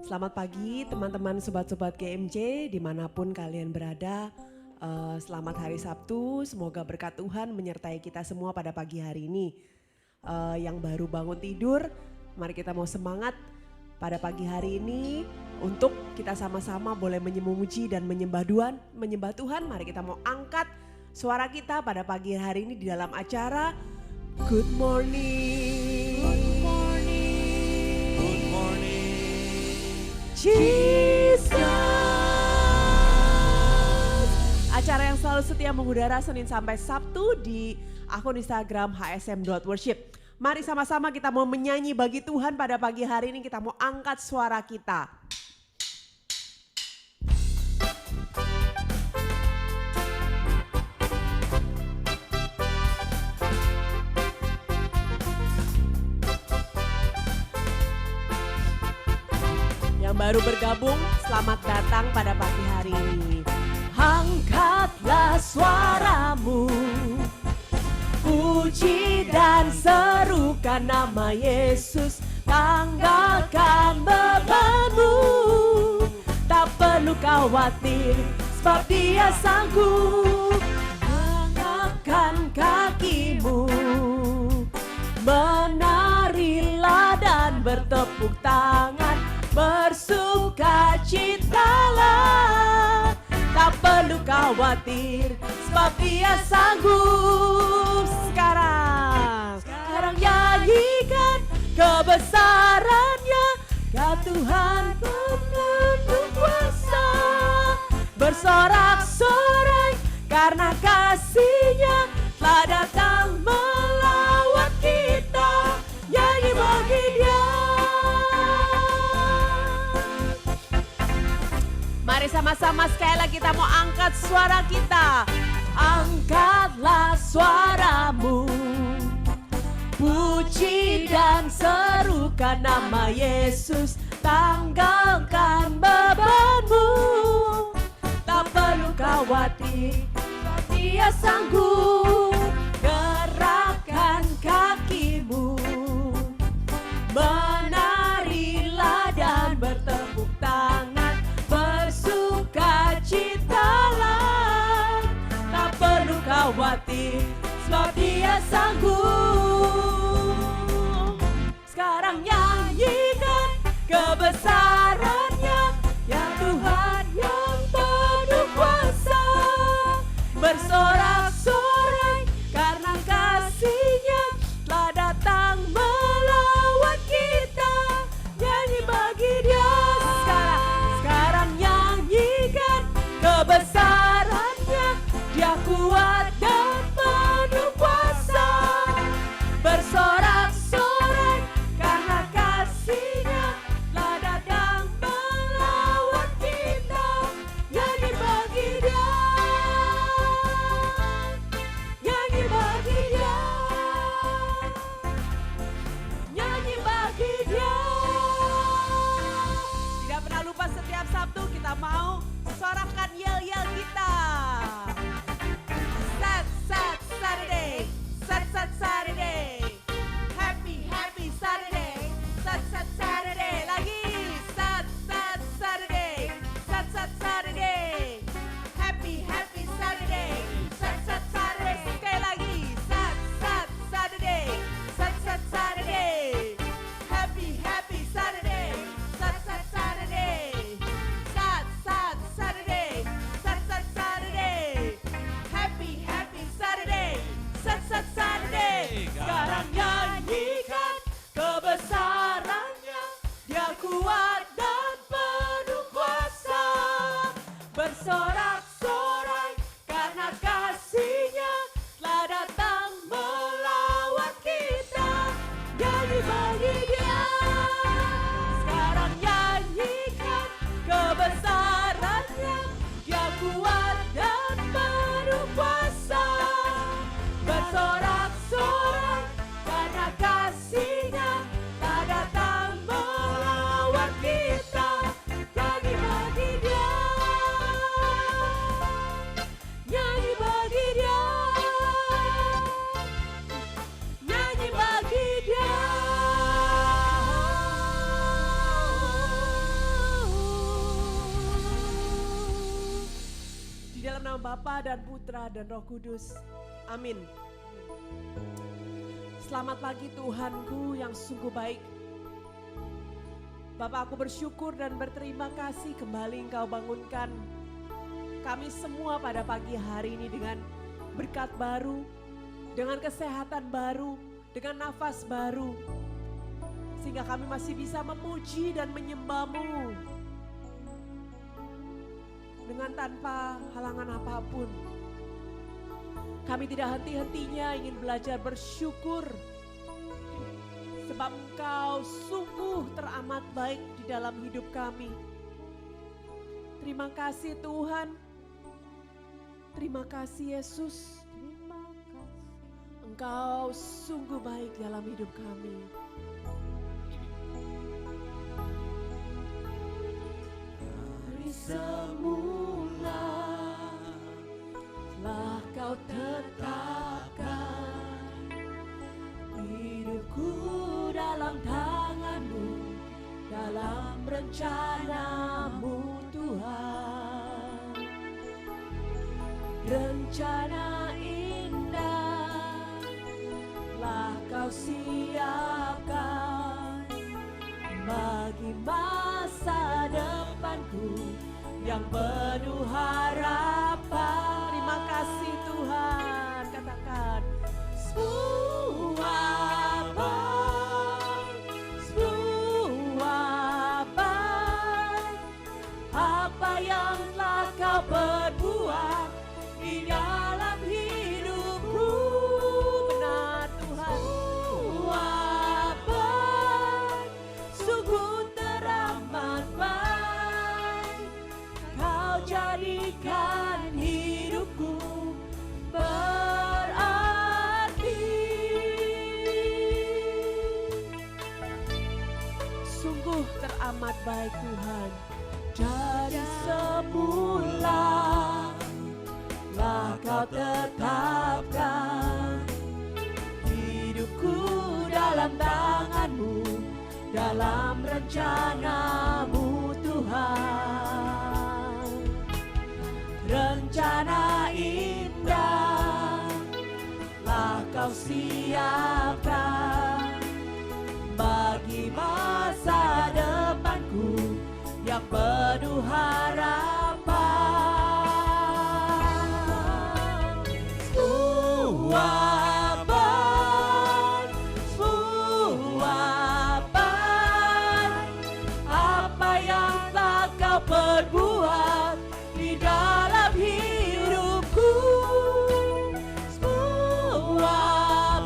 Selamat pagi teman-teman sobat-sobat GMJ dimanapun kalian berada. Selamat hari Sabtu, semoga berkat Tuhan menyertai kita semua pada pagi hari ini. Yang baru bangun tidur, mari kita mau semangat pada pagi hari ini untuk kita sama-sama boleh memuji dan menyembah Tuhan. Mari kita mau angkat suara kita pada pagi hari ini di dalam acara Good Morning. Good morning. Good morning. Jesus. Acara yang selalu setia mengudara Senin sampai Sabtu di akun Instagram hsm.worship. Mari sama-sama kita mau menyanyi bagi Tuhan pada pagi hari ini, kita mau angkat suara kita. Yang baru bergabung, selamat datang pada pagi hari ini. Angkatlah suaramu, puji dan serukan nama Yesus. Tanggalkan bebanmu, tak perlu khawatir sebab Dia sanggup. Angkatkan kakimu, menarilah dan bertepuk tangan, bersukacitalah, tak perlu khawatir sebab Dia sanggup. Sekarang nyanyikan kebesarannya, ya Tuhan penuh kuasa. Bersorak-sorai karena kasih-Nya telah datang melawat kita. Nyanyi bagi Dia. Mari sama-sama sekali lagi kita mau angkat suara kita. Angkatlah suaramu, puji dan serukan nama Yesus. Tanggalkan bebanmu, tak perlu khawatir, Dia sanggup. Gerakkan kakimu, menarilah dan bertepuk tangan, bersukacitalah, tak perlu khawatir sebab Dia sanggup. Sekarang nyanyikan kebesarannya, ya Tuhan yang penuh kuasa. Bersorak-sorai karena kasih-Nya telah datang melawat kita. Nyanyi bagi Dia. Sekarang nyanyikan kebesarannya, Dia kuat dan penuh kuasa. Bapa dan Putra dan Roh Kudus. Amin. Selamat pagi Tuhanku yang sungguh baik. Bapak, aku bersyukur dan berterima kasih kembali Engkau bangunkan kami semua pada pagi hari ini dengan berkat baru, dengan kesehatan baru, dengan nafas baru. Sehingga kami masih bisa memuji dan menyembah-Mu dengan tanpa halangan apapun. Kami tidak henti-hentinya ingin belajar bersyukur, sebab Engkau sungguh teramat baik di dalam hidup kami. Terima kasih Tuhan. Terima kasih Yesus. Engkau sungguh baik dalam hidup kami. Dari semula telah Kau tetapkan hidupku dalam tangan-Mu, dalam rencana-Mu Tuhan. Rencana indah telah Kau siapkan bagi masa depanku yang penuh harapan. Terima kasih Tuhan, katakan semua baik, apa yang telah Kau perbuat di dalam hidupku. Benar Tuhan, semua baik, sungguh teramat baik. Kau jadikan hidupku berarti. Sungguh teramat baik Tuhan. Dari semula telah Kau tetapkan hidupku dalam tangan-Mu, dalam rencana-Mu Tuhan. Rencana indah telah Kau siapkan bagi masa depanku yang penuh harapan. Semua baik, apa yang telah Kau perbuat di dalam hidupku. Semua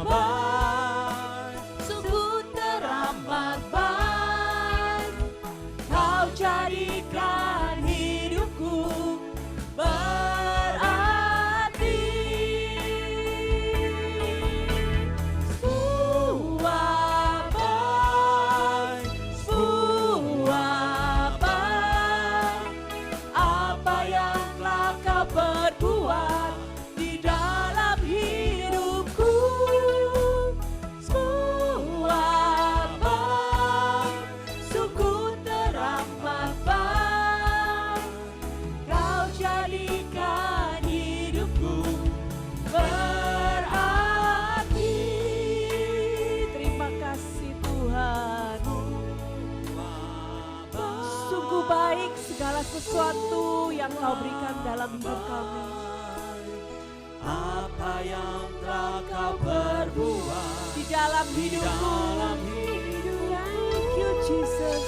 baik, sungguh teramat baik. Kau jadikan hidupku berarti. Semua baik, apa yang telah Kau perbuat di dalam hidupku. Semua baik, sungguh teramat baik. Kau jadikan hidupku berarti. Terima kasih Tuhan. Sungguh baik segala sesuatu yang Kau berikan dalam hidup kami. Apa yang telah Kau perbuat Di dalam hidupku. Thank you Jesus.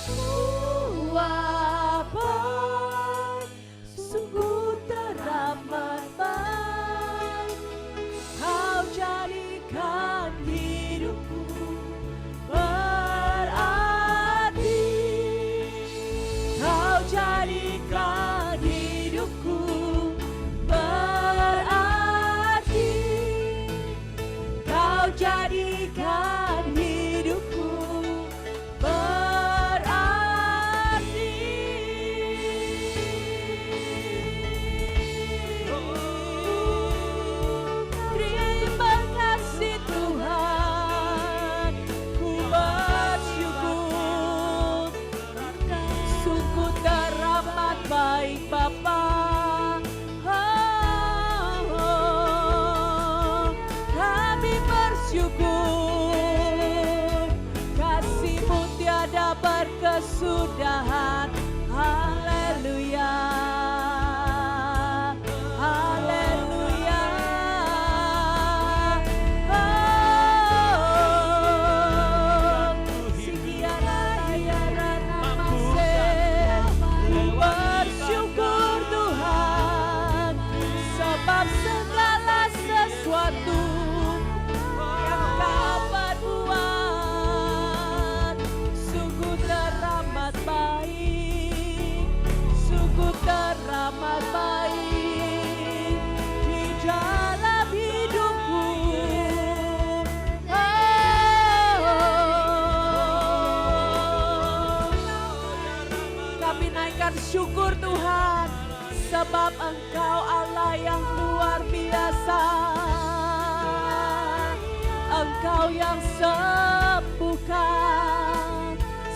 Semua baik, sungguh teramat baik. Kau jadikan hidupku berarti. Kau jadikan hidupku berarti. Kau jadikan hidupku berarti. Terima kasih Tuhan, ku bersyukur. Sungguh teramat baik Bapa. kesudahan. Haleluya, haleluya. Oh, sikiara namase, bersyukur Tuhan, sebab segala sesuatu yang Kau perbuat sungguh teramat baik, sungguh teramat baik di dalam hidupku. Kami naikkan syukur Tuhan, sebab Engkau Allah yang luar biasa. Engkau yang sembuhkan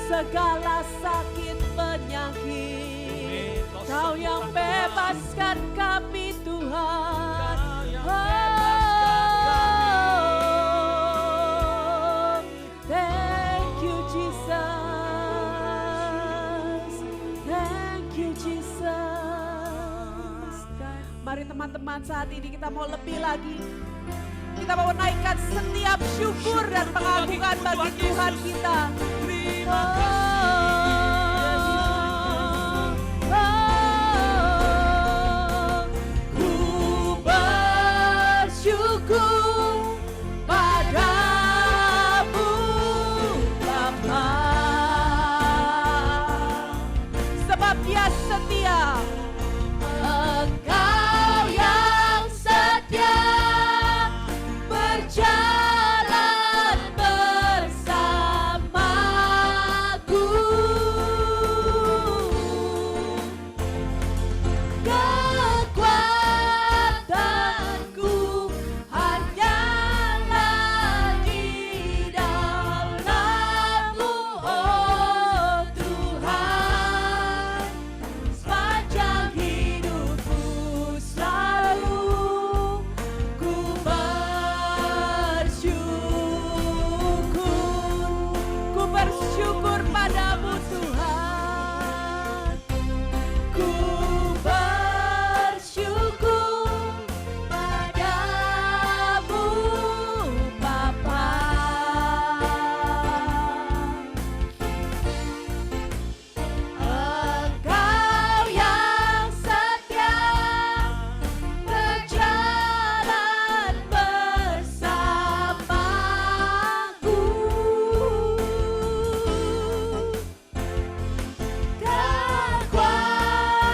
segala sakit penyakit. Kau yang bebaskan kami Tuhan. Oh, thank you Jesus. Thank you Jesus. Mari teman-teman, saat ini kita mau lebih lagi. Kita mau naikkan setiap syukur dan pengagungan bagi Tuhan kita. Ku bersyukur padamu Bapa, sebab Dia setia. Engkau yang setia berjalan bersamaku. Kekuatanku hanyalah di dalam-Mu, oh Tuhan. Sepanjang hidupku selalu ku bersyukur padamu Tuhan. Ku bersyukur padamu Bapa. Engkau yang setia berjalan bersamaku.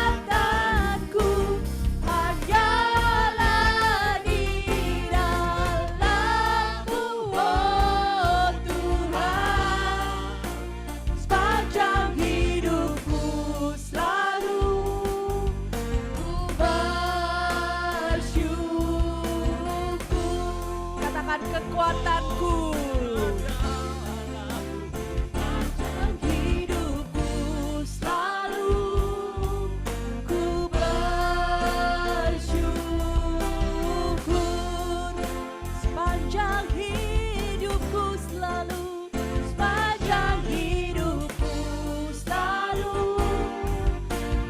Kekuatanku hanyalah di dalam-Mu, oh Tuhan. Sepanjang hidupku selalu ku bersyukur. Katakan kekuatanku. Hidupku selalu ku bersyukur. Sepanjang hidupku selalu, sepanjang hidupku selalu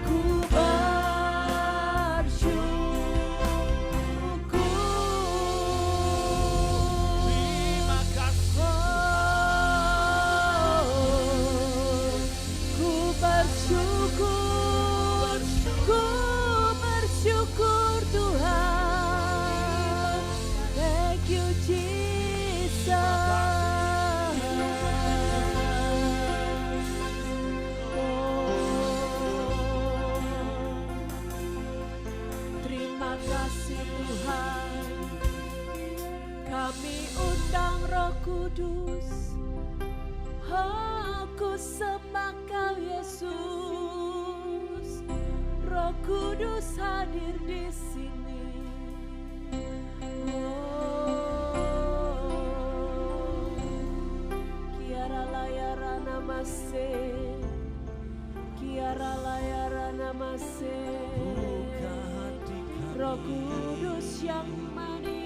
ku bersyukur. Terima kasih. Ku bersyukur, ku bersyukur Tuhan. Thank you Jesus. Terima kasih Tuhan. Kami undang Roh Kudus. Aku sembah Kau Yesus. Roh Kudus hadir di sini. Oh, Kiara layara namase, Kiara layara namase. Buka hati kami, Roh Kudus yang buka manis,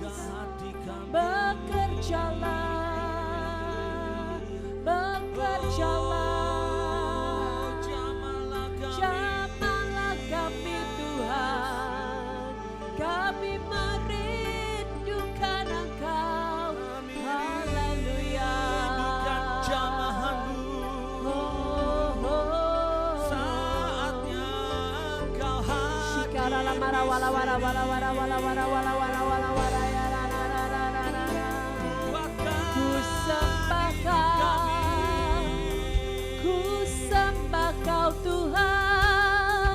hati kami. bekerjalah, merindukan Engkau. Haleluya. Bukan jamahanmu, saatnya Engkau hadir. Shikara la mara wala wala wala wala wala wala wala wala wala wala ya la la la la la la la. Ku sembah Kau, ku sembah Kau Tuhan,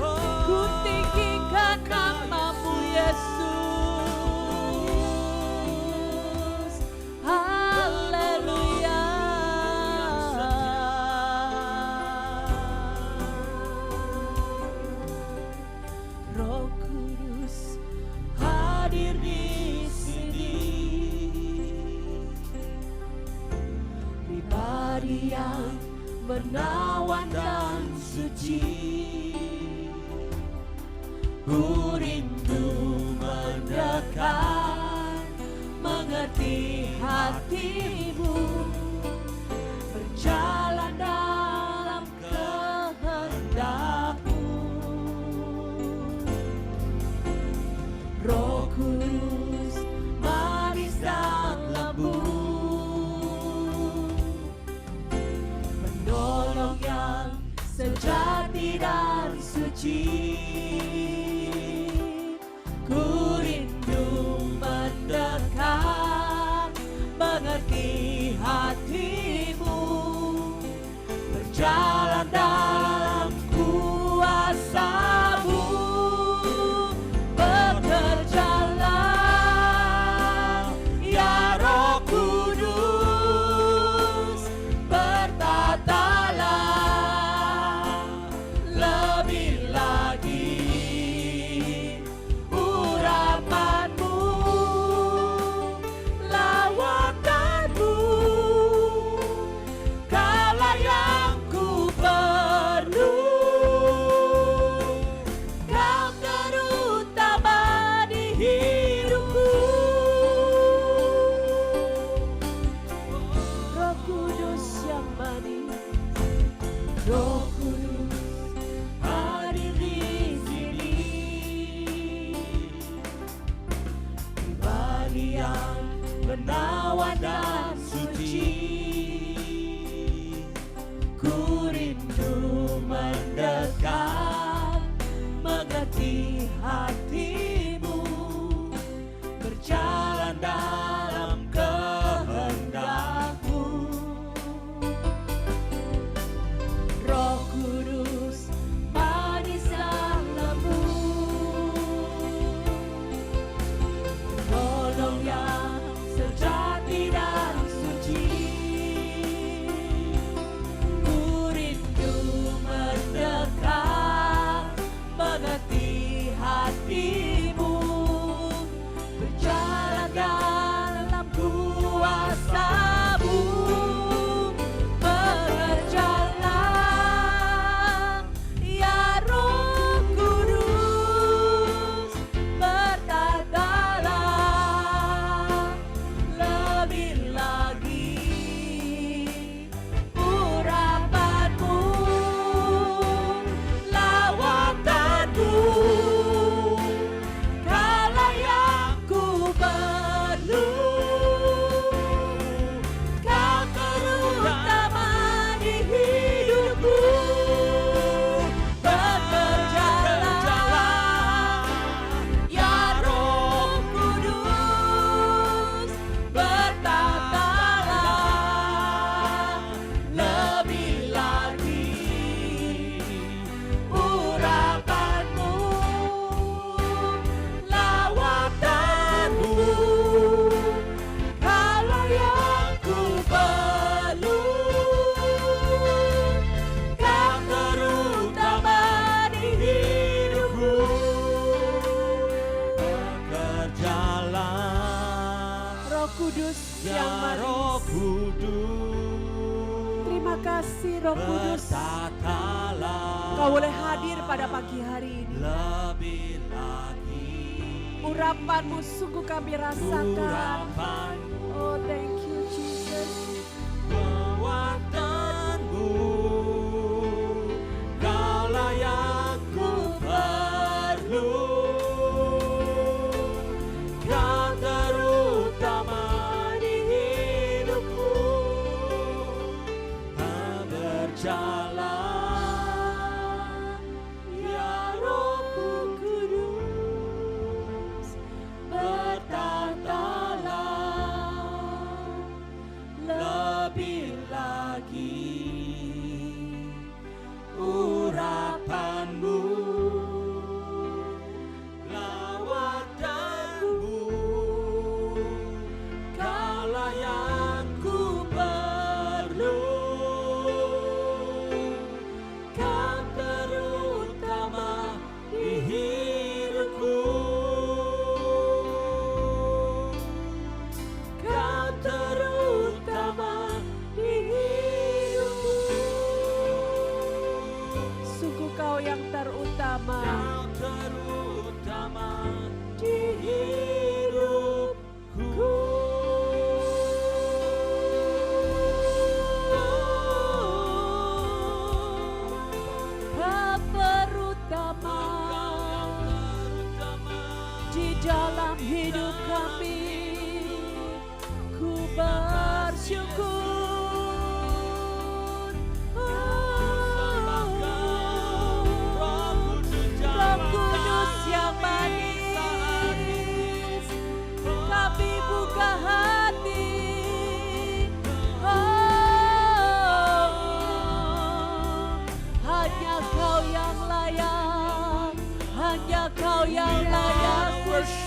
ku tinggikan nama-Mu Yesus. Haleluya. Roh Kudus hadir di sini, pribadi yang menawan dan suci. Ku rindu mendekat, mengerti hati-Mu, berjalan dalam kehendak-Mu. Roh Kudus manis dan lembut, penolong yang sejati dan suci. Ku rindu mendekat, mengerti hati-Mu, berjalan dalam kuasa-Mu. Bekerjalah ya Roh Kudus, bertatalah lebih lagi urapan-Mu, lawakan-Mu, kala yang ku perlu. Kau terutama di hidupku. Roh Kudus yang manis, Roh Kudus hadir di sini, pribadi yang menawan dan suci. Ku rindu mendekat, mengerti hati-Mu, berjalan dalam kehendak-Mu. Roh Kudus manis dan lembut, penolong yang sejati dan suci. Ku rindu mendekat, mengerti hati-Mu, berjalan dalam kuasa-Mu. Bekerjalah ya Roh Kudus, bertatalah lebih lagi urapan-Mu, lawakan-Mu, kala yang ku perlu. Kau terutama di hidupku. Bekerjalah ya Roh Kudus, bertatalah lebih lagi urapan-Mu, lawakan-Mu, kala yang ku perlu. Kau terutama di hidupku. Bekerjalah Roh Kudus yang ya Roh manis, Kudus, terima kasih Roh Kudus, bertatalah Kau boleh hadir pada pagi hari ini. lebih lagi Urapan-Mu sungguh kami rasakan. urapan-Mu, Oh, thank you Jesus. kekuatan-Mu, Kaulah yang ku perlu.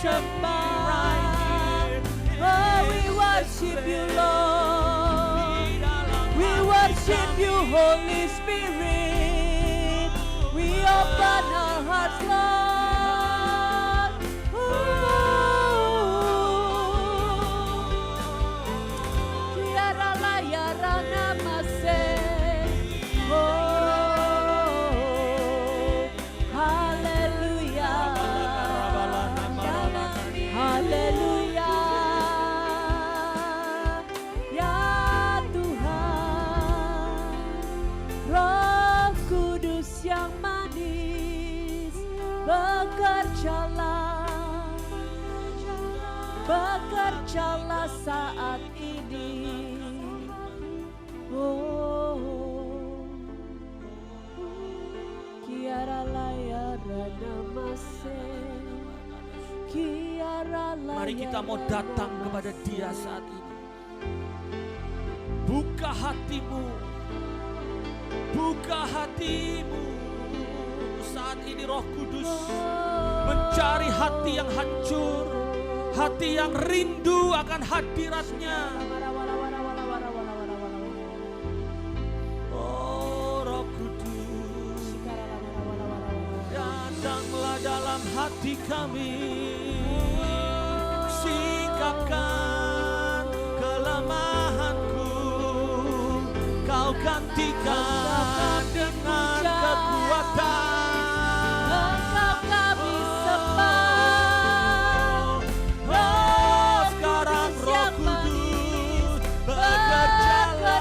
sembah. Oh, we worship you, Lord. We worship you, Holy Spirit. We open our hearts, Lord. Kiara layara namase. Oh, hallelujah. Hallelujah. Ya Tuhan, Roh Kudus yang manis, bekerjalah saat ini. Oh, Kiara layara namase. Mari kita mau datang kepada Dia saat ini. Buka hatimu. Buka hatimu. Saat ini Roh Kudus mencari hati yang hancur, hati yang rindu akan hadirat-Nya. Oh Roh Kudus, datanglah dalam hati kami. Singkapkan kelemahanku, Kau gantikan dengan kekuatan. Engkau kami sembah. Oh, sekarang Roh Kudus bekerjalah.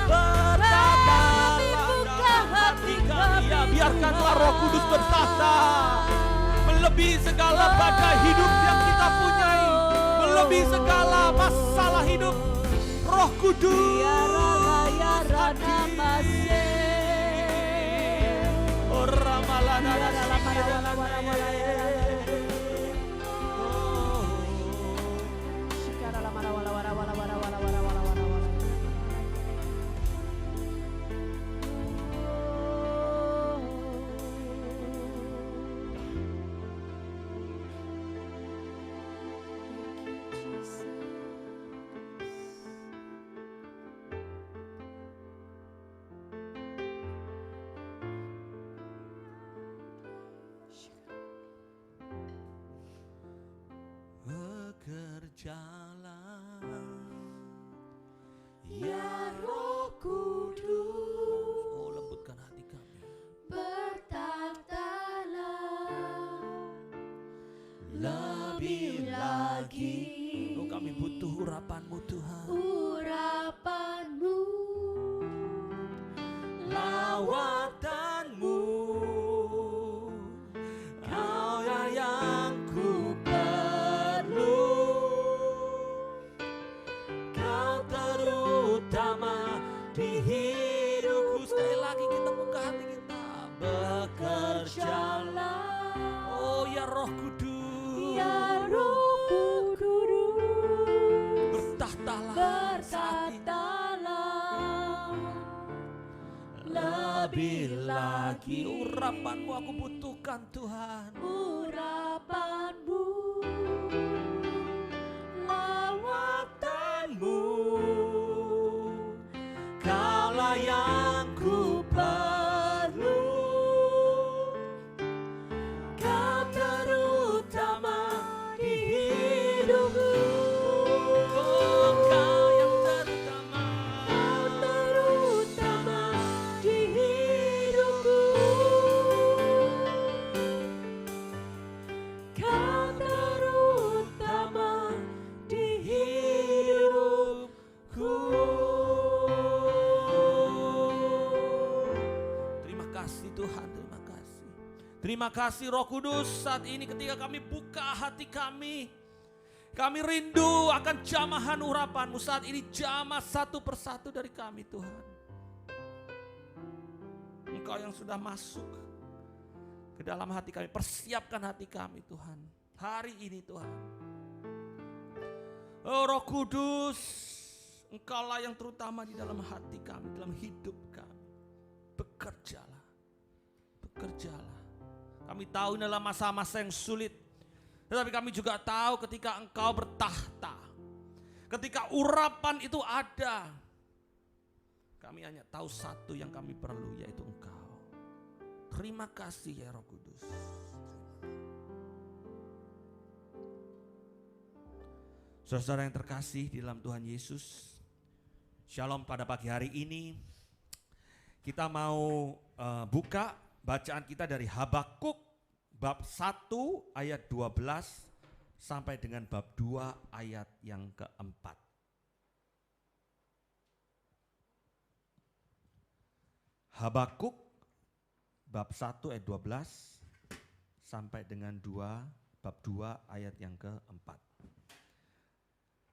Bertatalah dalam hati kami. Ya, biarkanlah Roh Kudus bertata. Melebihi segala badai hidup yang kita punyai, melebihi segala masalah hidup. Roh Kudus bekerjalah, ya Roh Kudus. Oh, lembutkan hati kami. Bertatalah Lebih lagi. Oh, kami butuh urapan-Mu Tuhan. urapan-Mu, Lawatan-Mu, Kau yang ku perlu. Kau terutama di hidupku. Sekali lagi kita buka hati kita. Bekerjalah, oh ya Roh Kudus, ya Roh Kudus. bertahtalah saat ini. Lebih lagi urapan-Mu aku butuhkan Tuhan. Urapan-Mu, Lawatan-Mu, Kaulah yang ku perlu. Kau terutama di hidupku. Oh, Kau yang terutama. Kau terutama di hidupku. Kau terutama di hidupku. Terima kasih Tuhan, terima kasih. Terima kasih Roh Kudus, saat ini ketika kami buka hati kami rindu akan jamahan urapan-Mu. Saat ini jamah satu persatu dari kami Tuhan. Engkau yang sudah masuk ke dalam hati kami, persiapkan hati kami Tuhan. Hari ini Tuhan. Oh Roh Kudus, Engkaulah yang terutama di dalam hati kami, dalam hidup kami. Bekerjalah, bekerjalah. Kami tahu ini adalah masa-masa yang sulit. Tetapi kami juga tahu ketika Engkau bertahta, ketika urapan itu ada, kami hanya tahu satu yang kami perlu, yaitu Engkau. Terima kasih ya Roh Kudus. Saudara yang terkasih di dalam Tuhan Yesus, Shalom. Pada pagi hari ini kita mau buka bacaan kita dari Habakuk bab 1 ayat 12 sampai dengan bab 2 ayat yang keempat. Habakuk bab 1 ayat 12 sampai dengan bab 2 ayat yang keempat.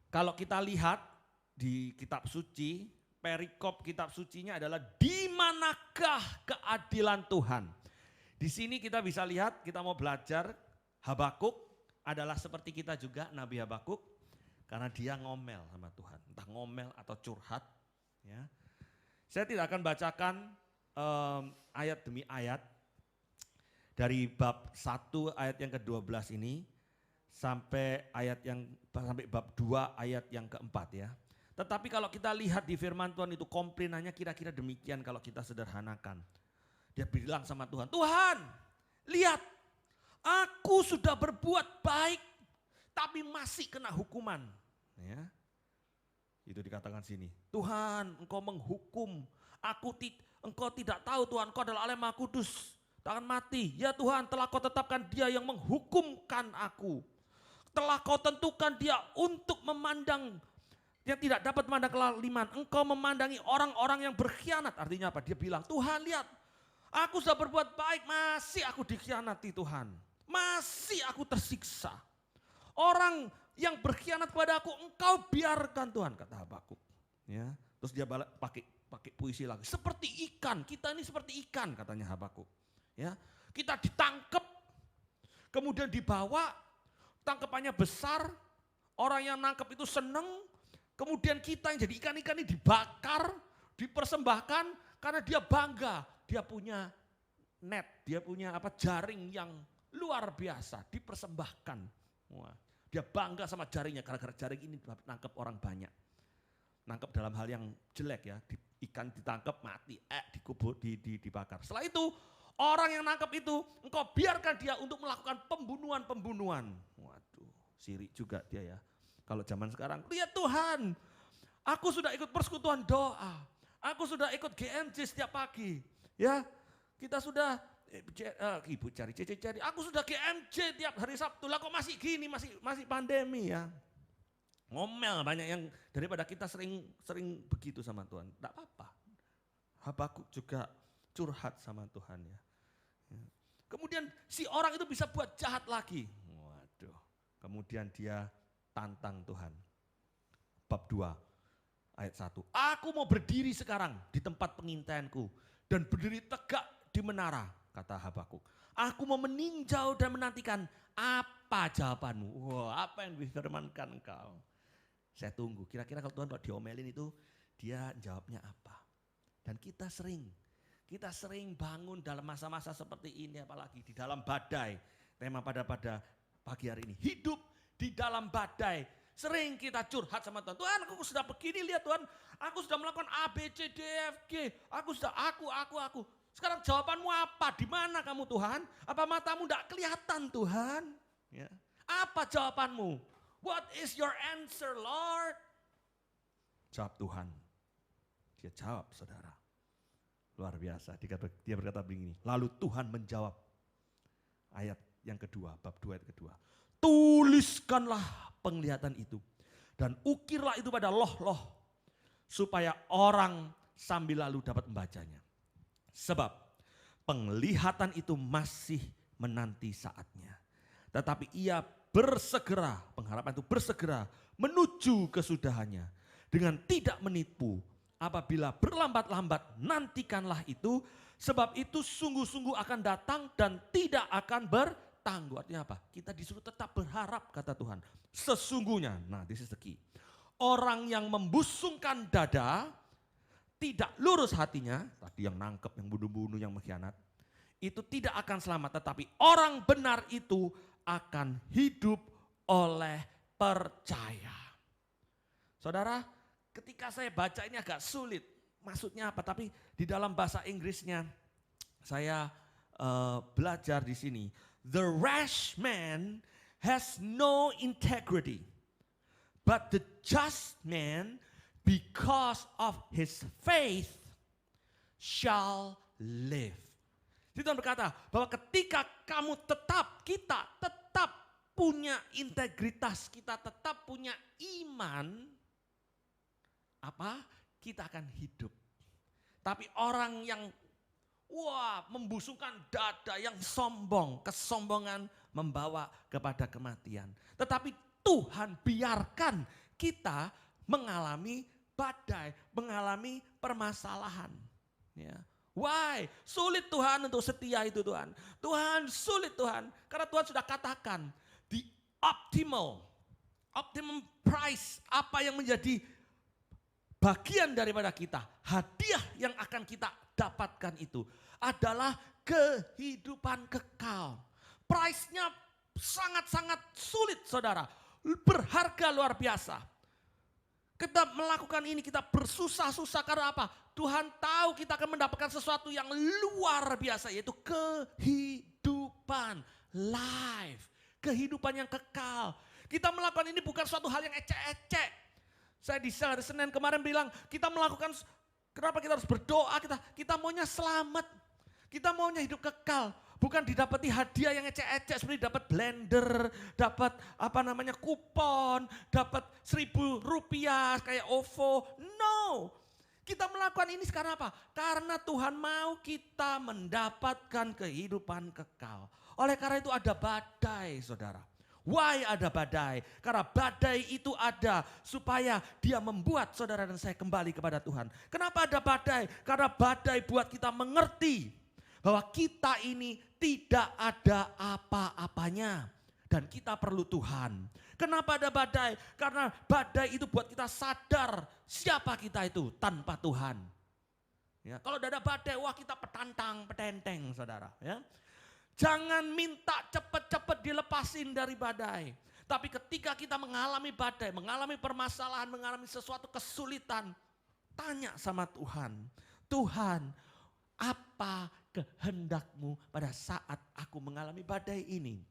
Kalau kita lihat di kitab suci, perikop kitab sucinya adalah di manakah keadilan Tuhan. Di sini kita bisa lihat, kita mau belajar Habakuk adalah seperti kita juga, Nabi Habakuk, karena dia ngomel sama Tuhan, entah ngomel atau curhat. Ya. Saya tidak akan bacakan ayat demi ayat dari bab 1 ayat yang ke-12 ini sampai bab 2 ayat yang keempat ya. Tetapi kalau kita lihat di firman Tuhan itu komplainannya kira-kira demikian kalau kita sederhanakan. Dia bilang sama Tuhan, Tuhan lihat aku sudah berbuat baik tapi masih kena hukuman. Ya. Itu dikatakan sini, Tuhan engkau menghukum, engkau tidak tahu Tuhan, engkau adalah Allah Maha Kudus, tak akan mati. Ya Tuhan, telah kau tetapkan dia yang menghukumkan aku. Telah kau tentukan dia untuk memandang, dia tidak dapat memandang kelaliman. Engkau memandangi orang-orang yang berkhianat. Artinya apa? Dia bilang, Tuhan lihat, aku sudah berbuat baik, masih aku dikhianati Tuhan. Masih aku tersiksa. Orang yang berkhianat kepada aku, engkau biarkan Tuhan, kata Habakuk. Ya, terus dia pakai puisi lagi. Seperti ikan, kita ini seperti ikan katanya Habakuk. Ya, kita ditangkap, kemudian dibawa, tangkapannya besar, orang yang nangkep itu seneng, kemudian kita yang jadi ikan-ikan ini dibakar, dipersembahkan karena dia bangga, dia punya net, dia punya jaring yang luar biasa, dipersembahkan. Wah, dia bangga sama jaringnya gara-gara jaring ini nangkep orang banyak. Nangkep dalam hal yang jelek ya, ikan ditangkap mati, dikubur, dibakar. Setelah itu orang yang nangkep itu engkau biarkan dia untuk melakukan pembunuhan. Waduh, sirik juga dia ya. Kalau zaman sekarang, lihat Tuhan, aku sudah ikut persekutuan doa, aku sudah ikut GMJ setiap pagi, ya kita sudah ibu cari, aku sudah GMJ tiap hari Sabtu, lah kok masih gini, masih pandemi ya. Ngomel banyak yang daripada kita sering begitu sama Tuhan. Tidak apa-apa. Habakuk juga curhat sama Tuhan ya. Kemudian si orang itu bisa buat jahat lagi. Waduh. Kemudian dia tantang Tuhan. Bab 2 ayat 1. Aku mau berdiri sekarang di tempat pengintaianku dan berdiri tegak di menara, kata Habakuk. Aku mau meninjau dan menantikan apa jawabanmu. Wah, apa yang difirmankan engkau. Saya tunggu, kira-kira kalau Tuhan kalau diomelin itu dia jawabnya apa. Dan kita sering bangun dalam masa-masa seperti ini, apalagi di dalam badai. Tema pada pagi hari ini, hidup di dalam badai. Sering kita curhat sama Tuhan, Tuhan aku sudah begini, lihat Tuhan, aku sudah melakukan A, B, C, D, F, G. Aku sudah aku. Sekarang jawabanmu apa? Di mana kamu Tuhan? Apa matamu tidak kelihatan Tuhan? Ya. Apa jawabanmu? What is your answer, Lord? Jawab Tuhan. Dia jawab, saudara. Luar biasa. Dia berkata begini. Lalu Tuhan menjawab. Ayat yang kedua, bab 2 ayat kedua. Tuliskanlah penglihatan itu. Dan ukirlah itu pada loh-loh. Supaya orang sambil lalu dapat membacanya. Sebab penglihatan itu masih menanti saatnya. Tetapi ia bersegera, pengharapan itu bersegera menuju kesudahannya dengan tidak menipu. Apabila berlambat-lambat nantikanlah itu, sebab itu sungguh-sungguh akan datang dan tidak akan bertangguh. Artinya apa? Kita disuruh tetap berharap, kata Tuhan. Sesungguhnya, nah this is the key. Orang yang membusungkan dada, tidak lurus hatinya, tadi yang nangkep, yang bunuh-bunuh, yang mengkhianat, itu tidak akan selamat, tetapi orang benar itu akan hidup oleh percaya. Saudara, ketika saya baca ini agak sulit, maksudnya apa? Tapi di dalam bahasa Inggrisnya saya belajar di sini. The rash man has no integrity, but the just man, because of his faith, shall live. Tuhan berkata bahwa ketika kita tetap punya integritas, kita tetap punya iman, apa? Kita akan hidup. Tapi orang yang membusungkan dada, yang sombong, kesombongan membawa kepada kematian. Tetapi Tuhan biarkan kita mengalami badai, mengalami permasalahan. Ya. Why? Sulit Tuhan untuk setia itu Tuhan. Tuhan sulit Tuhan. Karena Tuhan sudah katakan the optimum price, apa yang menjadi bagian daripada kita, hadiah yang akan kita dapatkan itu adalah kehidupan kekal. Price-nya sangat-sangat sulit saudara. Berharga luar biasa. Kita melakukan ini, kita bersusah-susah karena apa? Tuhan tahu kita akan mendapatkan sesuatu yang luar biasa, yaitu kehidupan, life, kehidupan yang kekal. Kita melakukan ini bukan suatu hal yang ecek-ecek. Saya di hari Senin kemarin bilang, kita melakukan, kenapa kita harus berdoa, kita maunya selamat. Kita maunya hidup kekal, bukan didapati hadiah yang ecek-ecek seperti dapat blender, dapat kupon, dapat Rp1.000 kayak OVO. No, kita melakukan ini sekarang apa? Karena Tuhan mau kita mendapatkan kehidupan kekal. Oleh karena itu ada badai saudara. Why ada badai? Karena badai itu ada supaya dia membuat saudara dan saya kembali kepada Tuhan. Kenapa ada badai? Karena badai buat kita mengerti bahwa kita ini tidak ada apa-apanya dan kita perlu Tuhan. Kenapa ada badai? Karena badai itu buat kita sadar siapa kita itu tanpa Tuhan. Ya, kalau ada badai, kita petenteng saudara. Ya. Jangan minta cepat-cepat dilepasin dari badai. Tapi ketika kita mengalami badai, mengalami permasalahan, mengalami sesuatu kesulitan, tanya sama Tuhan. Tuhan, apa kehendakmu pada saat aku mengalami badai ini?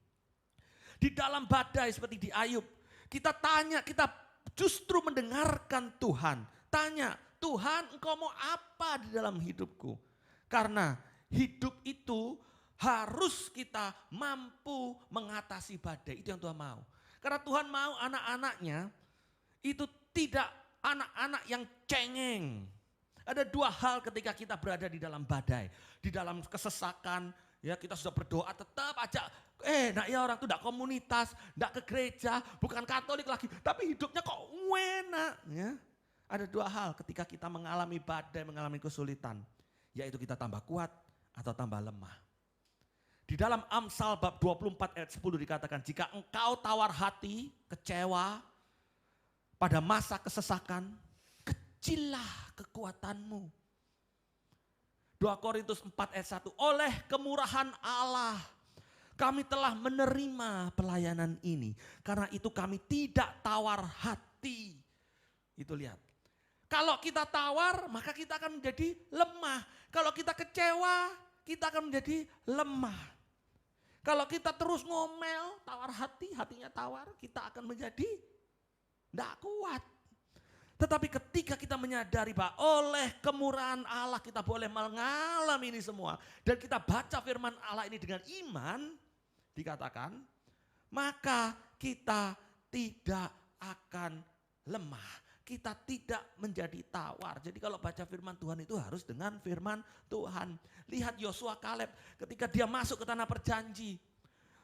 Di dalam badai seperti di Ayub, kita tanya, kita justru mendengarkan Tuhan. Tanya, Tuhan engkau mau apa di dalam hidupku? Karena hidup itu harus kita mampu mengatasi badai. Itu yang Tuhan mau. Karena Tuhan mau anak-anaknya itu tidak anak-anak yang cengeng. Ada dua hal ketika kita berada di dalam badai. Di dalam kesesakan, ya kita sudah berdoa tetap aja. Nak ya orang itu tidak komunitas, tidak ke gereja, bukan Katolik lagi. Tapi hidupnya kok enak. Ya. Ada dua hal ketika kita mengalami badai, mengalami kesulitan. Yaitu kita tambah kuat atau tambah lemah. Di dalam Amsal bab 24 ayat 10 dikatakan, jika engkau tawar hati, kecewa pada masa kesesakan, kecillah kekuatanmu. 2 Korintus 4 ayat 1, oleh kemurahan Allah kami telah menerima pelayanan ini. Karena itu kami tidak tawar hati. Itu lihat. Kalau kita tawar maka kita akan menjadi lemah. Kalau kita kecewa kita akan menjadi lemah. Kalau kita terus ngomel, tawar hati, hatinya tawar, kita akan menjadi tidak kuat. Tetapi ketika kita menyadari bahwa oleh kemurahan Allah kita boleh mengalami ini semua. Dan kita baca firman Allah ini dengan iman, dikatakan, maka kita tidak akan lemah. Kita tidak menjadi tawar. Jadi kalau baca firman Tuhan itu harus dengan firman Tuhan. Lihat Yosua Kaleb ketika dia masuk ke tanah perjanji.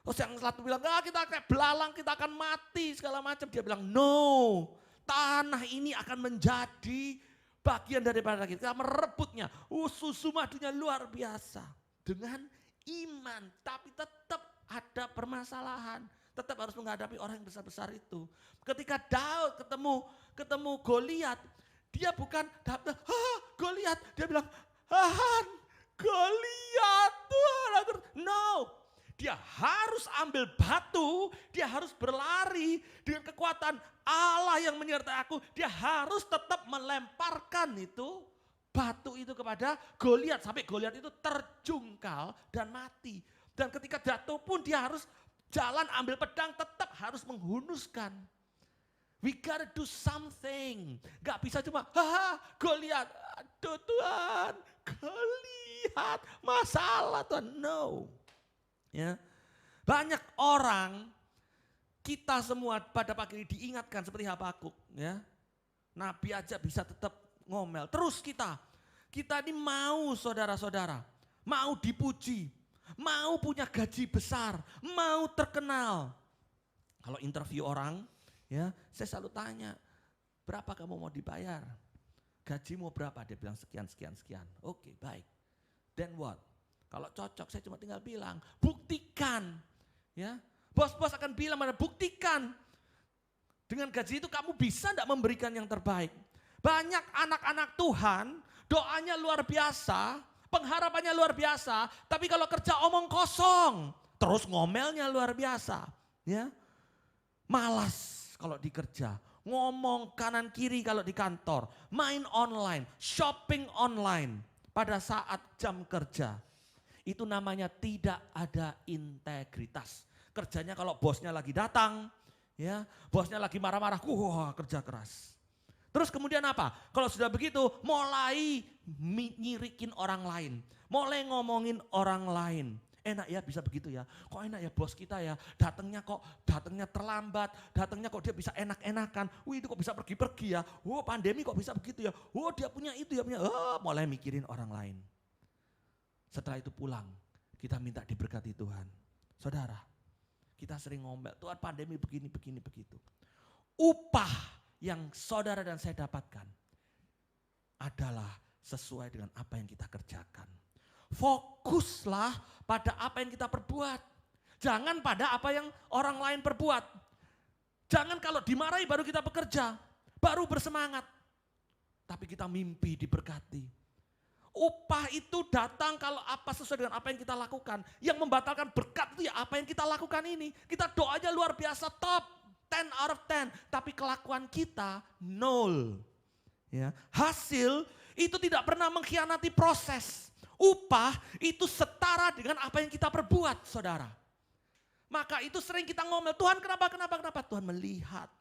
Terus yang satu bilang, kita kayak belalang, kita akan mati segala macam. Dia bilang, no, tanah ini akan menjadi bagian daripada kita. Kita merebutnya. Susu madunya luar biasa. Dengan iman, tapi tetap ada permasalahan. Tetap harus menghadapi orang yang besar-besar itu. Ketika Daud ketemu Goliat, dia bukan Goliat, dia bilang, Goliat Tuhan. No, dia harus ambil batu, dia harus berlari dengan kekuatan Allah yang menyertai aku. Dia harus tetap melemparkan itu batu itu kepada Goliat sampai Goliat itu terjungkal dan mati. Dan ketika jatuh pun dia harus jalan ambil pedang, tetap harus menghunuskan. We gotta do something. Gak bisa cuma, haha Goliat, aduh Tuhan, Goliat, masalah Tuhan. No. Ya. Banyak orang, kita semua pada pagi ini diingatkan seperti Habakuk. Ya. Nabi aja bisa tetap ngomel. Terus kita ini mau saudara-saudara, mau dipuji, mau punya gaji besar, mau terkenal. Kalau interview orang, ya, saya selalu tanya, berapa kamu mau dibayar? Gajimu berapa? Dia bilang sekian, sekian, sekian. Oke, baik. Then what? Kalau cocok, saya cuma tinggal bilang, buktikan. Ya, bos-bos akan bilang, buktikan. Dengan gaji itu kamu bisa enggak memberikan yang terbaik? Banyak anak-anak Tuhan, doanya luar biasa, pengharapannya luar biasa, tapi kalau kerja omong kosong, terus ngomelnya luar biasa. Ya, malas kalau dikerja, ngomong kanan kiri kalau di kantor, main online, shopping online pada saat jam kerja. Itu namanya tidak ada integritas. Kerjanya kalau bosnya lagi datang, ya, bosnya lagi marah-marah, wah kerja keras. Terus kemudian apa? Kalau sudah begitu mulai nyirikin orang lain, mulai ngomongin orang lain. Enak ya bisa begitu ya. Kok enak ya bos kita ya, datangnya terlambat, datangnya kok dia bisa enak-enakan. Wih itu kok bisa pergi-pergi ya. Oh pandemi kok bisa begitu ya. Oh dia punya itu ya punya. Oh mulai mikirin orang lain. Setelah itu pulang, kita minta diberkati Tuhan. Saudara, kita sering ngomel, Tuhan pandemi begini, begini, begitu. Upah yang saudara dan saya dapatkan adalah sesuai dengan apa yang kita kerjakan. Fokuslah pada apa yang kita perbuat. Jangan pada apa yang orang lain perbuat. Jangan kalau dimarahi baru kita bekerja, baru bersemangat. Tapi kita mimpi diberkati. Upah itu datang kalau apa sesuai dengan apa yang kita lakukan. Yang membatalkan berkat itu ya apa yang kita lakukan ini. Kita doanya luar biasa top, 10 out of 10. Tapi kelakuan kita 0. Ya. Hasil itu tidak pernah mengkhianati proses. Upah itu setara dengan apa yang kita perbuat saudara. Maka itu sering kita ngomel, Tuhan kenapa? Tuhan melihat.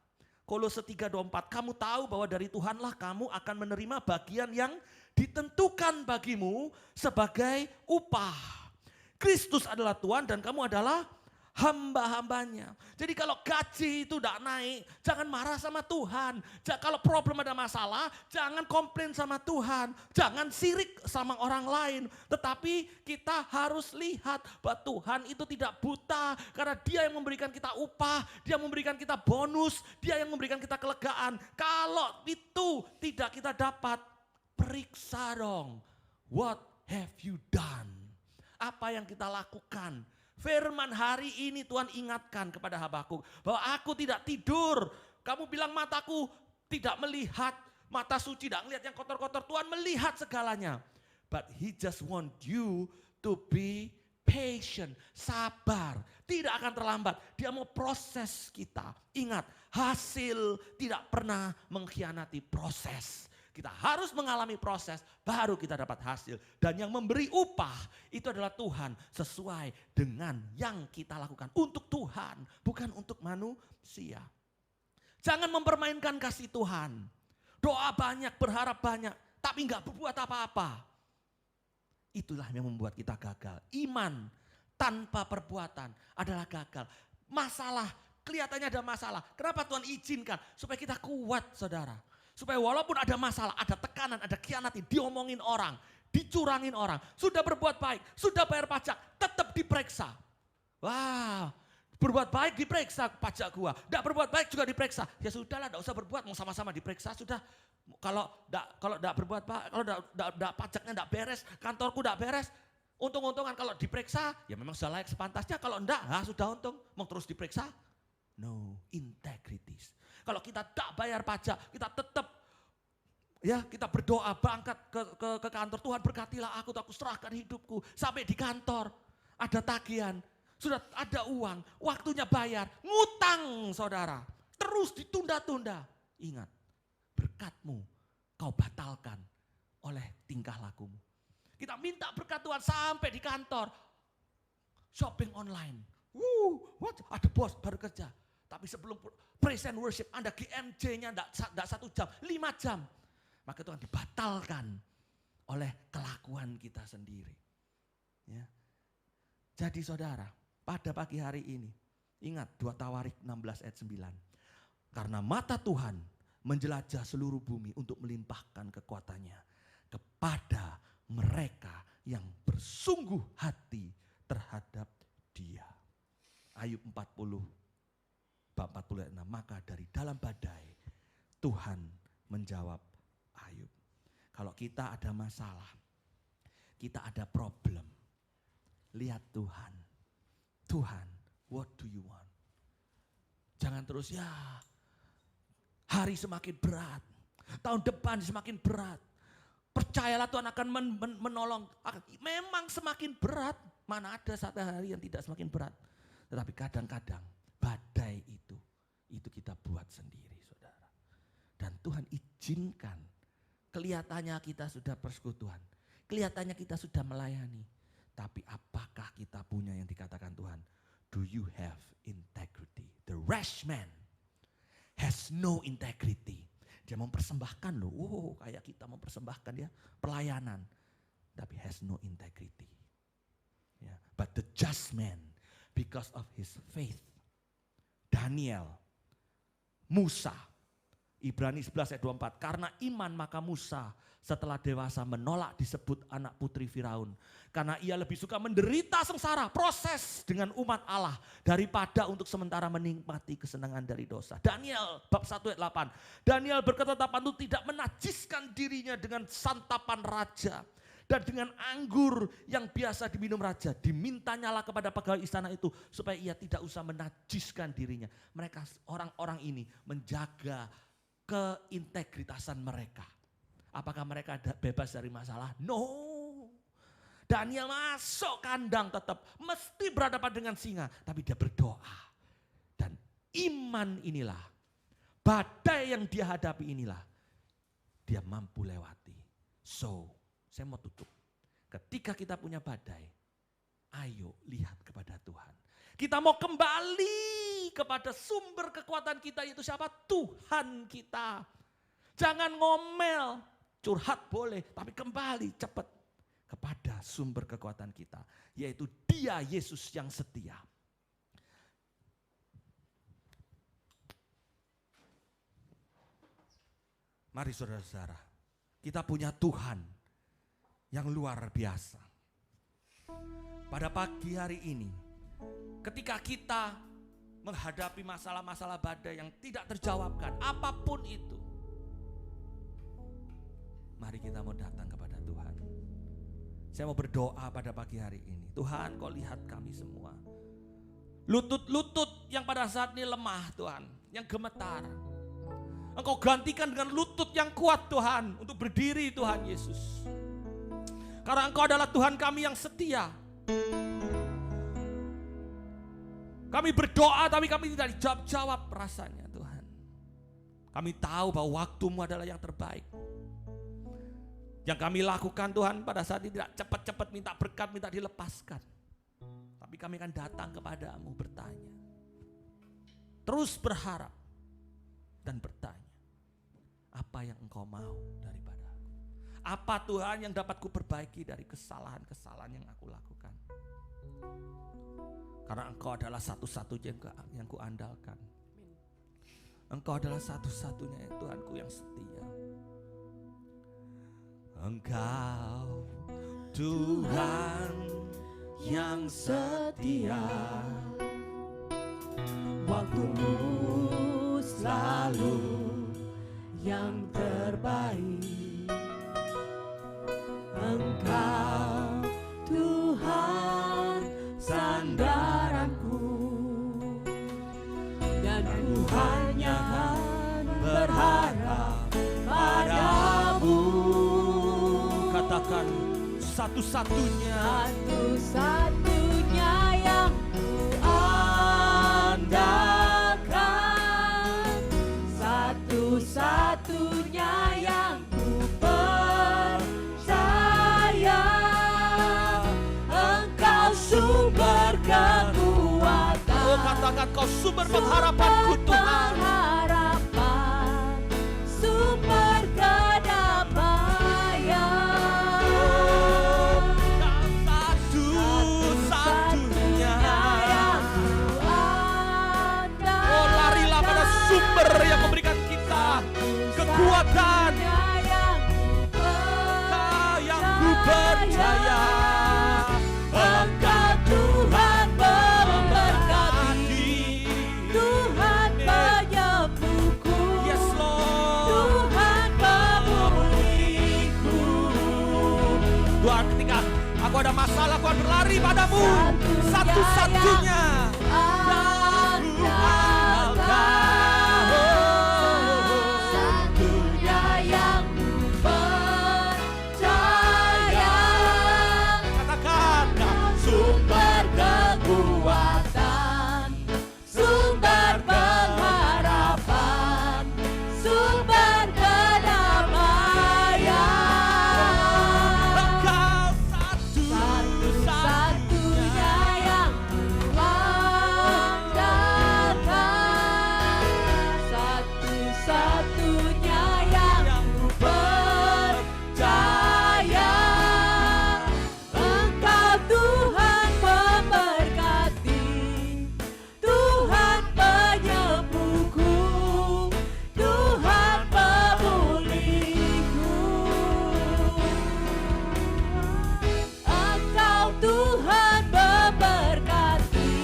Kolose 3:24, kamu tahu bahwa dari Tuhanlah kamu akan menerima bagian yang ditentukan bagimu sebagai upah. Kristus adalah Tuhan dan kamu adalah hamba-hambanya. Jadi kalau gaji itu tidak naik, jangan marah sama Tuhan. Kalau problem ada masalah, jangan komplain sama Tuhan. Jangan sirik sama orang lain. Tetapi kita harus lihat bahwa Tuhan itu tidak buta. Karena dia yang memberikan kita upah, dia memberikan kita bonus, dia yang memberikan kita kelegaan. Kalau itu tidak kita dapat, periksa dong. What have you done? Apa yang kita lakukan? Firman hari ini Tuhan ingatkan kepada Habakuk bahwa aku tidak tidur. Kamu bilang mataku tidak melihat, mata suci tidak melihat yang kotor-kotor. Tuhan melihat segalanya. But he just want you to be patient, sabar. Tidak akan terlambat. Dia mau proses kita. Ingat, hasil tidak pernah mengkhianati proses. Kita harus mengalami proses, baru kita dapat hasil. Dan yang memberi upah itu adalah Tuhan sesuai dengan yang kita lakukan. Untuk Tuhan, bukan untuk manusia. Jangan mempermainkan kasih Tuhan. Doa banyak, berharap banyak, tapi enggak berbuat apa-apa. Itulah yang membuat kita gagal. Iman tanpa perbuatan adalah gagal. Masalah, kelihatannya ada masalah. Kenapa Tuhan izinkan? Supaya kita kuat saudara. Supaya walaupun ada masalah, ada tekanan, ada khianati, diomongin orang, dicurangin orang. Sudah berbuat baik, sudah bayar pajak, tetap diperiksa. Wah, berbuat baik diperiksa pajak gua. Tidak berbuat baik juga diperiksa. Ya sudahlah, tidak usah berbuat, mau sama-sama diperiksa. Sudah, kalau tidak berbuat baik, kalau tidak pajaknya tidak beres, kantorku tidak beres. Untung-untungan kalau diperiksa, ya memang sudah layak sepantasnya. Kalau enggak, sudah untung, mau terus diperiksa. No, integrities. Kalau kita tak bayar pajak, kita tetap Ya, kita berdoa berangkat ke kantor. Tuhan berkatilah aku serahkan hidupku. Sampai di kantor ada tagihan, sudah ada uang, waktunya bayar, ngutang saudara. Terus ditunda-tunda. Ingat, berkatmu kau batalkan oleh tingkah lakumu. Kita minta berkat Tuhan sampai di kantor. Shopping online. Ada bos baru kerja. Tapi sebelum praise and worship, Anda GMJ-nya enggak 1 jam, 5 jam. Maka Tuhan dibatalkan oleh kelakuan kita sendiri. Ya. Jadi saudara, pada pagi hari ini, ingat 2 Tawarik 16 ayat 9. Karena mata Tuhan menjelajah seluruh bumi untuk melimpahkan kekuatannya kepada mereka yang bersungguh hati terhadap Dia. Ayub 40 bab 46. Maka dari dalam badai Tuhan menjawab Ayub. Kalau kita ada masalah, kita ada problem, lihat Tuhan. Tuhan, what do you want? Jangan terus ya, hari semakin berat, tahun depan semakin berat. Percayalah Tuhan akan menolong. Memang semakin berat, mana ada satu hari yang tidak semakin berat. Tetapi kadang-kadang badai itu kita buat sendiri saudara. Dan Tuhan izinkan, kelihatannya kita sudah persekutuan, kelihatannya kita sudah melayani. Tapi apakah kita punya yang dikatakan Tuhan? Do you have integrity? The rash man has no integrity. Dia mempersembahkan loh, kayak kita mempersembahkan ya pelayanan. Tapi has no integrity. Yeah. But the just man, because of his faith. Daniel, Musa, Ibrani 11 ayat 24. Karena iman maka Musa setelah dewasa menolak disebut anak putri Firaun. Karena ia lebih suka menderita sengsara, proses dengan umat Allah daripada untuk sementara menikmati kesenangan dari dosa. Daniel bab 1 ayat 8. Daniel berketetapan itu tidak menajiskan dirinya dengan santapan raja. Dan dengan anggur yang biasa diminum raja, dimintanyalah kepada pegawai istana itu supaya ia tidak usah menajiskan dirinya. Mereka orang-orang ini menjaga keintegritasan mereka. Apakah mereka bebas dari masalah? No. Daniel masuk kandang tetap, mesti berhadapan dengan singa, tapi dia berdoa. Dan iman inilah, badai yang dia hadapi inilah, dia mampu lewati. So, saya mau tutup. Ketika kita punya badai, ayo lihat kepada Tuhan. Kita mau kembali kepada sumber kekuatan kita, yaitu siapa? Tuhan kita. Jangan ngomel, curhat boleh, tapi kembali cepat kepada sumber kekuatan kita, yaitu Dia Yesus yang setia. Mari saudara-saudara, kita punya Tuhan yang luar biasa. Pada pagi hari ini, ketika kita menghadapi masalah-masalah badai yang tidak terjawabkan, apapun itu, mari kita mau datang kepada Tuhan. Saya mau berdoa pada pagi hari ini. Tuhan, Kau lihat kami semua. Lutut-lutut yang pada saat ini lemah Tuhan, yang gemetar. Engkau gantikan dengan lutut yang kuat Tuhan, untuk berdiri Tuhan Yesus. Karena Engkau adalah Tuhan kami yang setia. Kami berdoa tapi kami tidak dijawab-jawab rasanya Tuhan. Kami tahu bahwa waktu-Mu adalah yang terbaik. Yang kami lakukan Tuhan pada saat ini tidak cepat-cepat minta berkat, minta dilepaskan. Tapi kami akan datang kepadamu bertanya. Terus berharap dan bertanya. Apa yang Engkau mau daripada aku? Apa Tuhan yang dapat kuperbaiki dari kesalahan-kesalahan yang aku lakukan? Karena Engkau adalah satu-satunya yang kuandalkan. Engkau adalah satu-satunya Tuhanku yang setia. Engkau Tuhan yang setia, waktu-Mu selalu yang terbaik. Engkau Tuhan sandaranku, dan ku hanya berharap padamu. satu-satunya. Satu-satunya yang kuandalkan, satu-satunya yang kupercaya. Engkau sumber kekuatan. Oh, katakan kau sumber pengharapanku Tuhan. Pengharapan, sumber kedamaian. Satu-satunya. Yang kuandalkan. Oh, larilah pada sumber yang memberikan kita kekuatan. Yang ku percaya. Engkau Tuhan memberkati, Tuhan penyembuhku, Yes Lord. Tuhan pemulihku. Tuhan, ketika aku ada masalah, aku akan berlari padamu. Satu-satunya. Satunya yang percaya. Katakan Sumber kekuatan, sumber pengharapan, sumber kedamaian. engkau Satu-satunya yang kuandalkan, satu-satunya yang kupercaya. Engkau Tuhan memberkati, Tuhan penyembuhku, Tuhan pemulihku. Engkau Tuhan memberkati,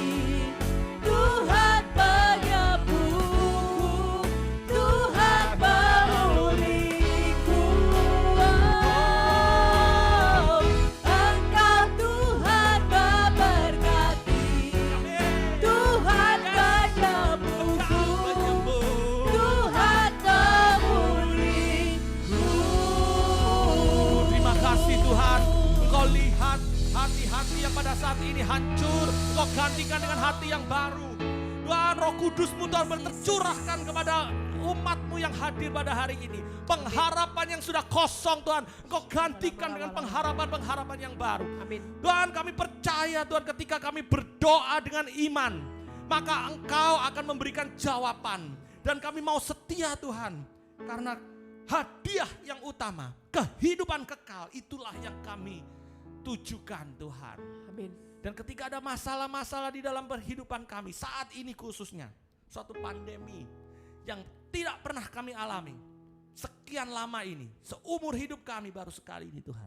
Tuhan penyembuhku, Tuhan pemulihku. Engkau Tuhan memberkati, Tuhan penyembuhku, Tuhan pemulihku. Terima kasih Tuhan, Engkau lihat hati-hati yang pada saat ini hancur, Engkau gantikan dengan hati yang baru. Tuhan, Roh Kudus-Mu Tuhan tercurahkan kepada umat-Mu yang hadir pada hari ini. Pengharapan yang sudah kosong Tuhan, Engkau gantikan dengan pengharapan-pengharapan yang baru. Amin. Tuhan, kami percaya Tuhan, ketika kami berdoa dengan iman, maka Engkau akan memberikan jawaban. Dan kami mau setia Tuhan, karena hadiah yang utama, kehidupan kekal, itulah yang kami tujukan Tuhan. Amin. Dan ketika ada masalah-masalah di dalam kehidupan kami, saat ini khususnya, suatu pandemi yang tidak pernah kami alami, sekian lama ini, seumur hidup kami baru sekali ini Tuhan.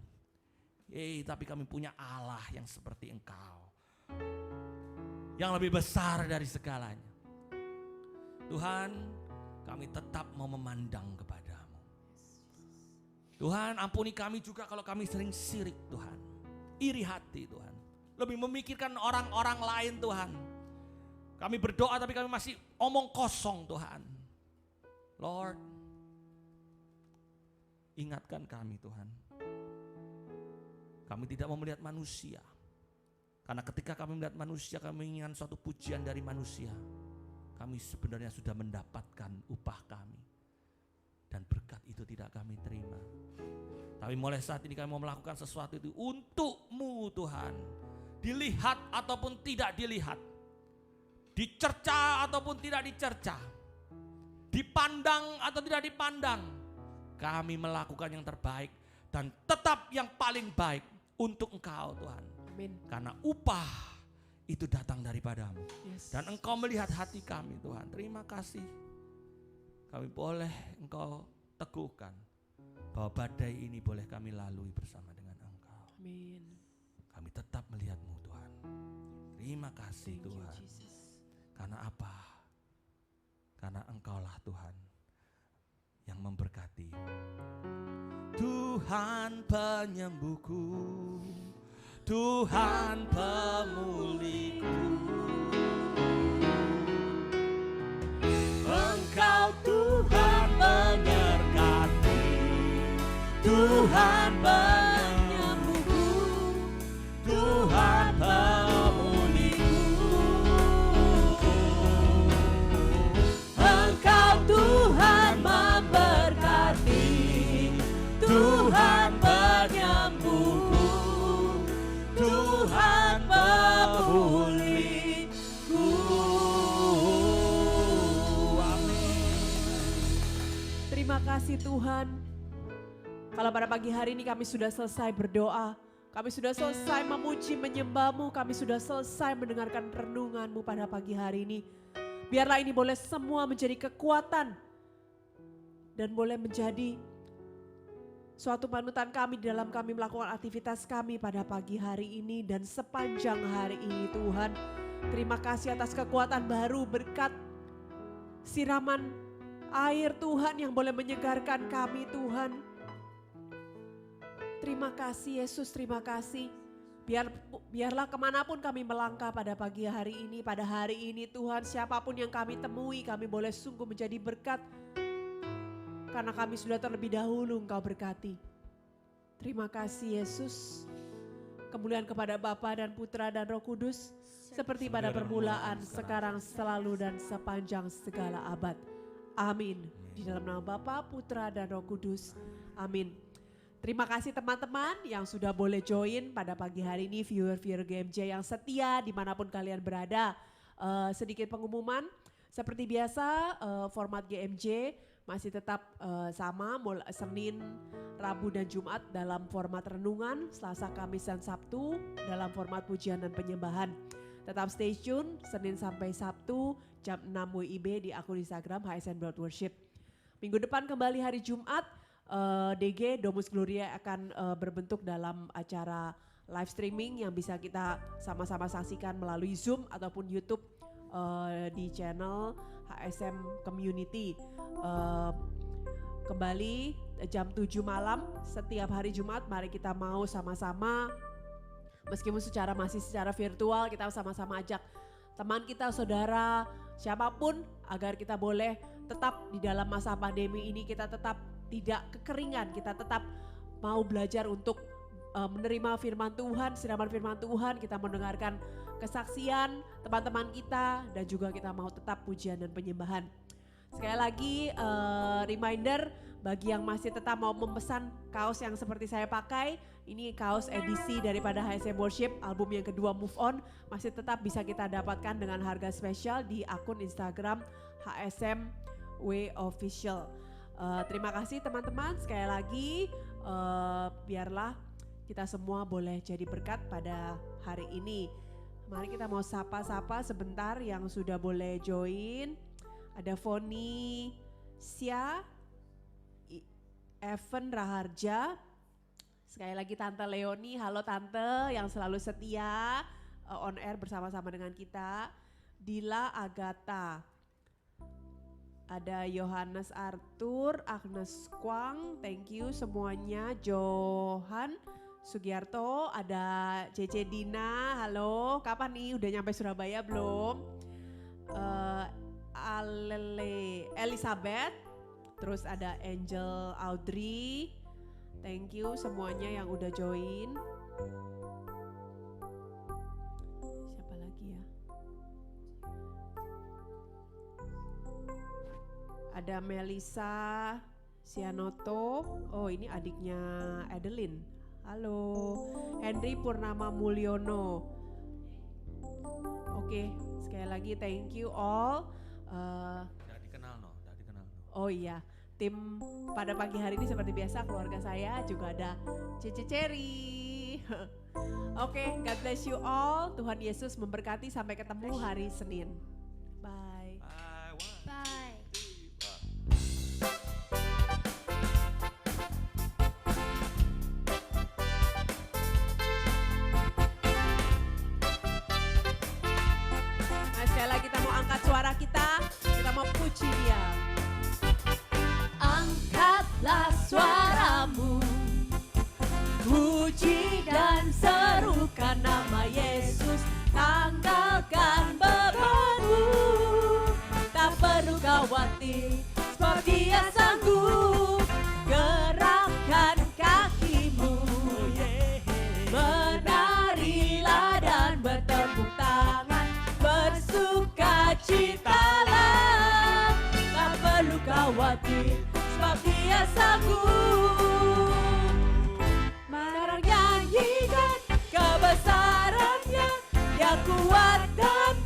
Tapi kami punya Allah yang seperti Engkau, yang lebih besar dari segalanya. Tuhan, kami tetap mau memandang kepadamu. Tuhan, ampuni kami juga kalau kami sering sirik Tuhan, iri hati Tuhan, lebih memikirkan orang-orang lain Tuhan. Kami berdoa tapi kami masih omong kosong Tuhan. Lord, ingatkan kami Tuhan. Kami tidak mau melihat manusia. Karena ketika kami melihat manusia, kami menginginkan suatu pujian dari manusia. Kami sebenarnya sudah mendapatkan upah kami. Dan berkat itu tidak kami terima. Tapi mulai saat ini kami mau melakukan sesuatu itu untuk-Mu Tuhan. Dilihat ataupun tidak dilihat. Dicerca ataupun tidak dicerca. Dipandang atau tidak dipandang. Kami melakukan yang terbaik. Dan tetap yang paling baik untuk Engkau Tuhan. Amin. Karena upah itu datang daripadamu. Yes. Dan Engkau melihat hati kami Tuhan. Terima kasih. Kami boleh Engkau teguhkan bahwa badai ini boleh kami lalui bersama dengan Engkau. Amin. Kami tetap melihat-Mu Tuhan. Terima kasih Thank you, Tuhan. Jesus. Karena apa? Karena Engkaulah Tuhan yang memberkati. Tuhan penyembuhku, Tuhan pemulihku. Engkau Tuhan menyergati, Tuhan penyembuhku, Terima kasih Tuhan. Kalau pada pagi hari ini kami sudah selesai berdoa, kami sudah selesai memuji menyembah-Mu, kami sudah selesai mendengarkan renungan-Mu pada pagi hari ini. Biarlah ini boleh semua menjadi kekuatan dan boleh menjadi suatu panutan kami dalam kami melakukan aktivitas kami pada pagi hari ini dan sepanjang hari ini Tuhan. Terima kasih atas kekuatan baru berkat siraman air Tuhan yang boleh menyegarkan kami Tuhan. Terima kasih Yesus, terima kasih. Biarlah kemanapun kami melangkah pada pagi hari ini, pada hari ini Tuhan, siapapun yang kami temui, kami boleh sungguh menjadi berkat. Karena kami sudah terlebih dahulu Engkau berkati. Terima kasih Yesus. Kemuliaan kepada Bapa dan Putra dan Roh Kudus, seperti pada permulaan, sekarang, selalu, dan sepanjang segala abad. Amin. Di dalam nama Bapa, Putra, dan Roh Kudus. Amin. Terima kasih teman-teman yang sudah boleh join pada pagi hari ini, viewer-viewer GMJ yang setia dimanapun kalian berada. Sedikit pengumuman, seperti biasa format GMJ masih tetap sama, Senin, Rabu, dan Jumat dalam format renungan, Selasa, Kamis, dan Sabtu dalam format pujian dan penyembahan. Tetap stay tune, Senin sampai Sabtu jam 6 WIB di akun Instagram HSN Broad Worship. Minggu depan kembali hari Jumat, DG Domus Gloria akan berbentuk dalam acara live streaming yang bisa kita sama-sama saksikan melalui Zoom ataupun YouTube di channel HSM Community. Kembali jam 7 malam setiap hari Jumat, mari kita mau sama-sama, meskipun masih secara virtual, kita sama-sama ajak teman kita, saudara, siapapun agar kita boleh tetap di dalam masa pandemi ini, kita tetap tidak kekeringan, kita tetap mau belajar untuk menerima firman Tuhan, siraman firman Tuhan, kita mendengarkan kesaksian teman-teman kita, dan juga kita mau tetap pujian dan penyembahan. Sekali lagi reminder bagi yang masih tetap mau memesan kaos yang seperti saya pakai, ini kaos edisi daripada HSM Worship, album yang kedua Move On, masih tetap bisa kita dapatkan dengan harga spesial di akun Instagram HSM W Official. Terima kasih teman-teman, sekali lagi biarlah kita semua boleh jadi berkat pada hari ini. Mari kita mau sapa-sapa sebentar yang sudah boleh join. Ada Foni, Sia, Evan Raharja, sekali lagi Tante Leoni, halo Tante yang selalu setia on air bersama-sama dengan kita. Dila Agatha. Ada Yohanes Arthur, Agnes Kwang, thank you semuanya. Johan Sugiarto, ada Cece Dina, halo. Kapan nih, udah nyampe Surabaya belum? Alele Elizabeth, terus ada Angel Audrey, thank you semuanya yang udah join. Siapa lagi ya? Ada Melisa Sianoto, oh ini adiknya Adeline. Halo, Henry Purnama Mulyono. Oke, sekali lagi thank you all. Tidak dikenal no. Oh iya, tim pada pagi hari ini seperti biasa keluarga saya juga ada Cece Cherry. Oke, God bless you all. Tuhan Yesus memberkati, sampai ketemu hari Senin. Bye. Bye. Sekali lagi kita mau angkat suara kita mau puji Dia. Angkatlah suaramu, puji dan serukan nama Yesus, tanggalkan bebanmu, tak perlu khawatir, sebab Dia sanggup. Gerakkan kakimu, menarilah dan bertepuk tangan, bersukacitalah, tak perlu khawatir, sebab Dia sanggup. Sekarang nyanyikan kebesarannya, Dia kuat dan